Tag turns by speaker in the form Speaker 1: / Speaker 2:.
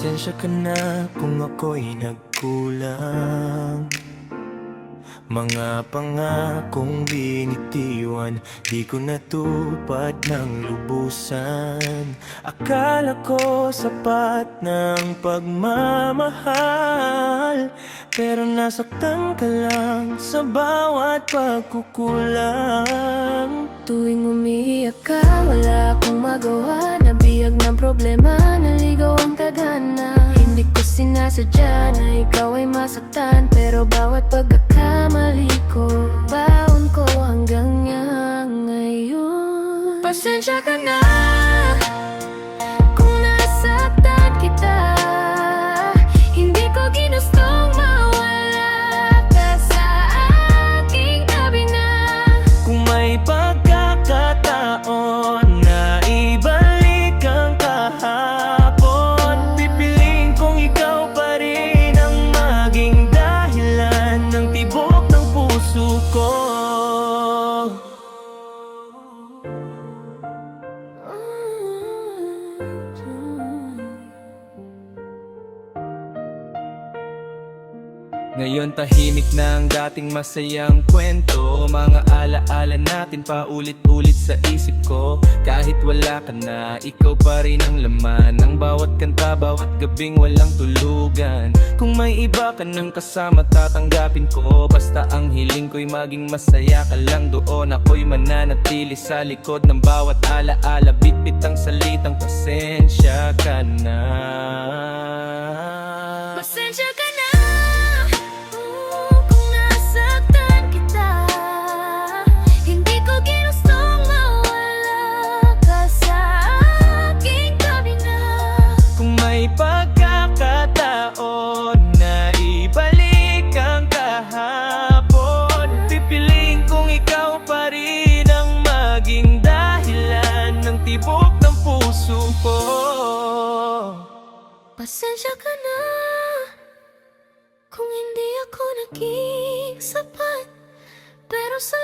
Speaker 1: Pasensya ka na kung ako'y nagkulang. Mga pangakong binitiwan, di ko natupad ng lubusan. Akala ko sapat ng pagmamahal, pero nasaktan ka lang sa bawat pagkukulang.
Speaker 2: Tuwing umiiyak ka, wala akong magawa. Nabiyag ng problema, naligaw ang tadhana. Hindi ko sinasadya na ikaw ay masaktan, pero bawat pagkakamali ko, baon ko hanggang ngayon. Pasensya ka na kung nasaktan kita. Hindi ko ginustong mawala ka sa aking tabi na.
Speaker 1: Kung may pagkakataon na ibalik ang kahapon, pipiliin kong ikaw pa rin ang maging dahilan ng tibok ng puso ko. Ngayon tahimik na ang dating masayang kwento. Mga alaala natin paulit-ulit sa isip ko. Kahit wala ka na, ikaw pa rin ang laman ng bawat kanta, bawat gabing walang tulugan. Kung may iba ka nang kasama, tatanggapin ko. Basta ang hiling ko'y maging masaya ka lang doon. Ako'y mananatili sa likod ng bawat alaala. Bitbit ang salitang pasensya ka na.
Speaker 2: Pasensya ka na kung nasaktan kita. Hindi ko ginustong mawala ka sa aking tabi na.
Speaker 1: Kung may pagkakataon na ibalik ang kahapon, pipiliin kong ikaw pa rin ang maging dahilan ng tibok ng puso ko.
Speaker 2: Pasensya ka na kung hindi ako naging sapat, pero sa